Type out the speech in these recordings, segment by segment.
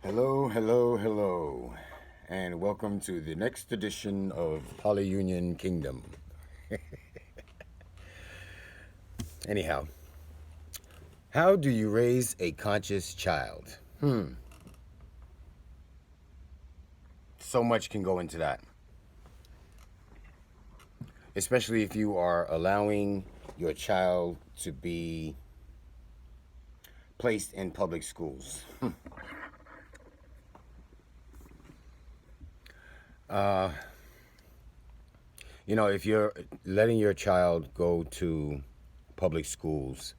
Hello, hello, hello, and welcome to the next edition of PolyUnion Kingdom. Anyhow, how do you raise a conscious child? So much can go into that, especially if you are allowing your child to be placed in public schools. If you're letting your child go to public schools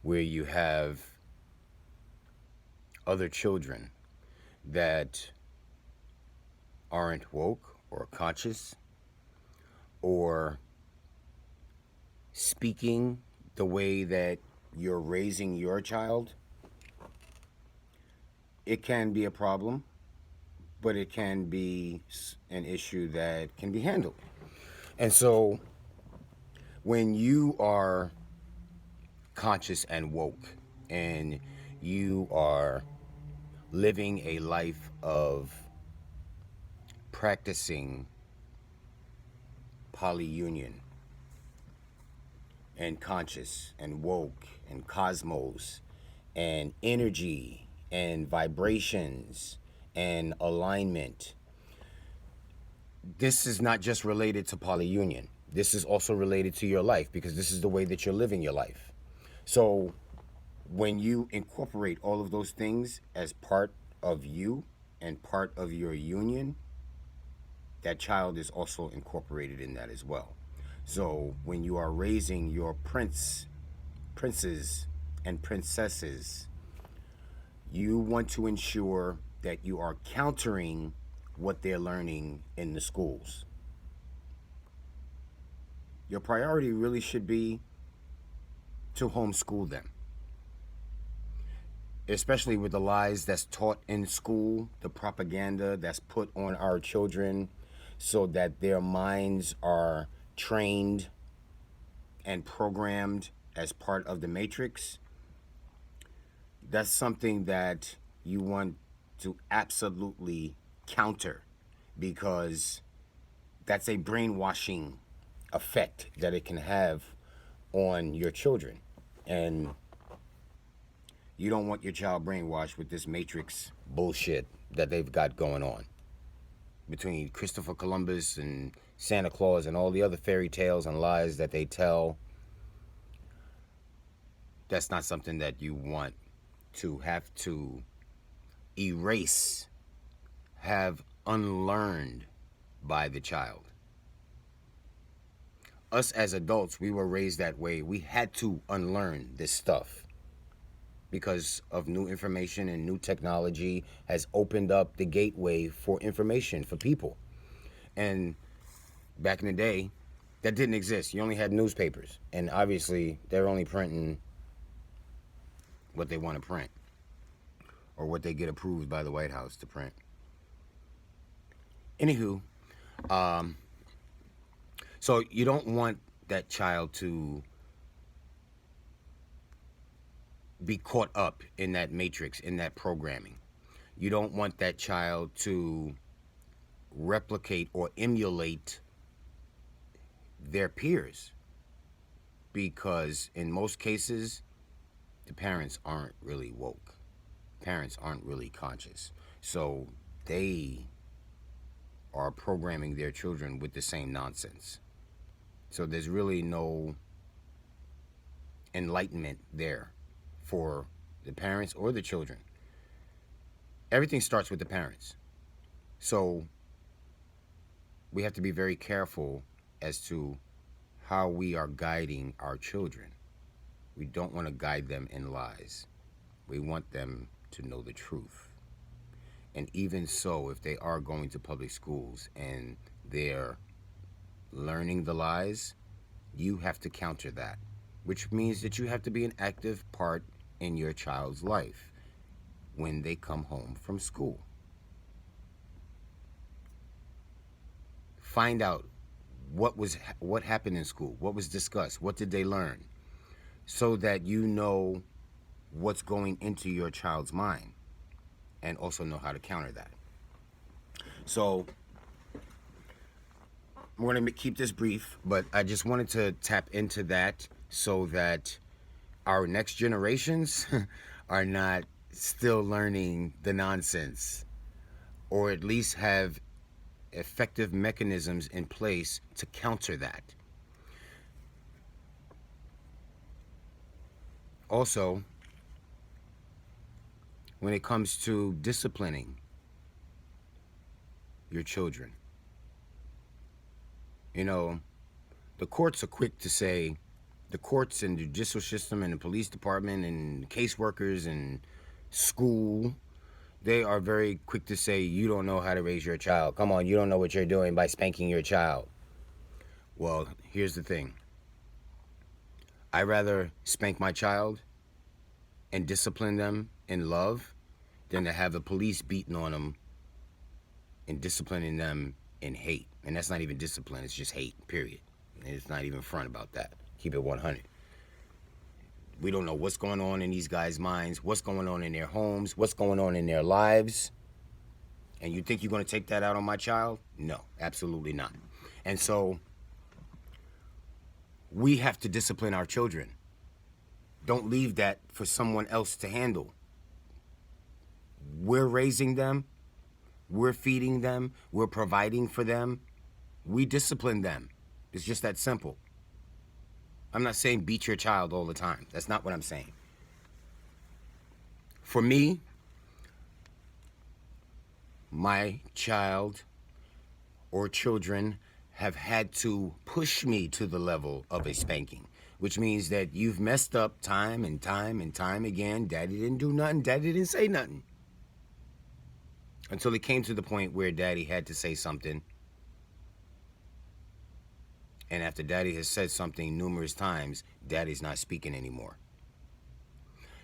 where you have other children that aren't woke or conscious or speaking the way that you're raising your child, it can be a problem, but it can be an issue that can be handled. And so when you are conscious and woke and you are living a life of practicing polyunion and conscious and woke and cosmos and energy and vibrations and alignment, this is not just related to polyunion. This is also related to your life because this is the way that you're living your life. So when you incorporate all of those things as part of you and part of your union, that child is also incorporated in that as well. So when you are raising your princes, and princesses, you want to ensure that you are countering what they're learning in the schools. Your priority really should be to homeschool them, especially with the lies that's taught in school, the propaganda that's put on our children so that their minds are trained and programmed as part of the matrix. That's something that you want to absolutely counter because that's a brainwashing effect that it can have on your children. And you don't want your child brainwashed with this matrix bullshit that they've got going on between Christopher Columbus and Santa Claus and all the other fairy tales and lies that they tell. That's not something that you want to have to erase, have unlearned by the child. Us as adults, we were raised that way. We had to unlearn this stuff because of new information and new technology has opened up the gateway for information for people. And back in the day, that didn't exist. You only had newspapers. And obviously, they're only printing what they want to print or what they get approved by the White House to print. Anywho, so you don't want that child to be caught up in that matrix, in that programming. You don't want that child to replicate or emulate their peers because in most cases, the parents aren't really woke. Parents aren't really conscious. So they are programming their children with the same nonsense. So there's really no enlightenment there for the parents or the children. Everything starts with the parents. So we have to be very careful as to how we are guiding our children. We don't want to guide them in lies. We want them to know the truth. And even so, if they are going to public schools and they're learning the lies, you have to counter that, which means that you have to be an active part in your child's life when they come home from school. Find out what happened in school, what was discussed, what did they learn, so that you know what's going into your child's mind. and also know how to counter that. So I'm going to keep this brief, but I just wanted to tap into that so that our next generations are not still learning the nonsense, or at least have effective mechanisms in place to counter that. Also, when it comes to disciplining your children, you know, the courts are quick to say, the courts and the judicial system and the police department and caseworkers and school, they are very quick to say, you don't know how to raise your child. Come on, you don't know what you're doing by spanking your child. Well, here's the thing. I'd rather spank my child and discipline them in love than to have the police beating on them and disciplining them in hate. And that's not even discipline, it's just hate, period. And it's not even front about that. Keep it 100. We don't know what's going on in these guys' minds, what's going on in their homes, what's going on in their lives. And you think you're going to take that out on my child? No, absolutely not. And so we have to discipline our children. Don't leave that for someone else to handle. We're raising them. We're feeding them. We're providing for them. We discipline them. It's just that simple. I'm not saying beat your child all the time. That's not what I'm saying. For me, my child or children have had to push me to the level of a spanking, which means that you've messed up time and time and time again. Daddy didn't do nothing. Daddy didn't say nothing. Until it came to the point where Daddy had to say something. And after Daddy has said something numerous times, Daddy's not speaking anymore.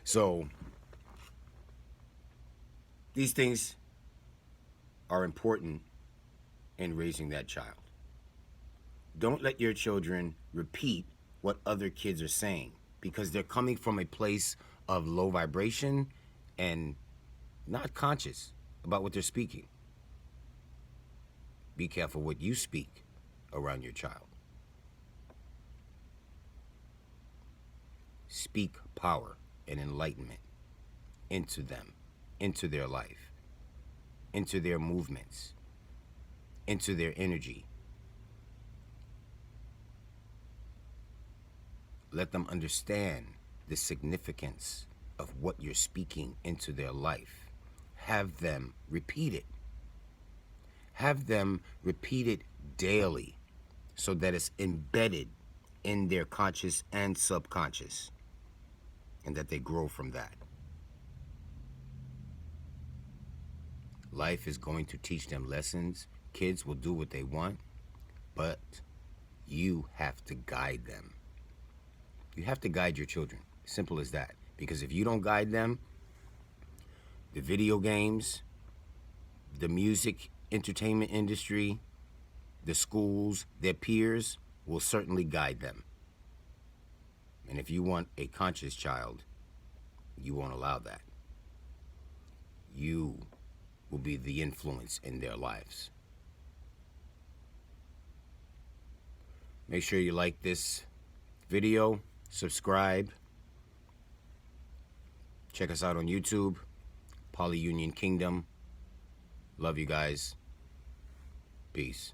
So these things are important in raising that child. Don't let your children repeat what other kids are saying, because they're coming from a place of low vibration and not conscious about what they're speaking. Be careful what you speak around your child. Speak power and enlightenment into them, into their life, into their movements, into their energy. Let them understand the significance of what you're speaking into their life. Have them repeat it. Have them repeat it daily so that it's embedded in their conscious and subconscious, and that they grow from that. Life is going to teach them lessons. Kids will do what they want, but you have to guide them. You have to guide your children. Simple as that. Because if you don't guide them, the video games, the music, entertainment industry, the schools, their peers will certainly guide them. And if you want a conscious child, you won't allow that. You will be the influence in their lives. Make sure you like this video, subscribe. Check us out on YouTube, PolyUnion Kingdom. Love you guys. Peace.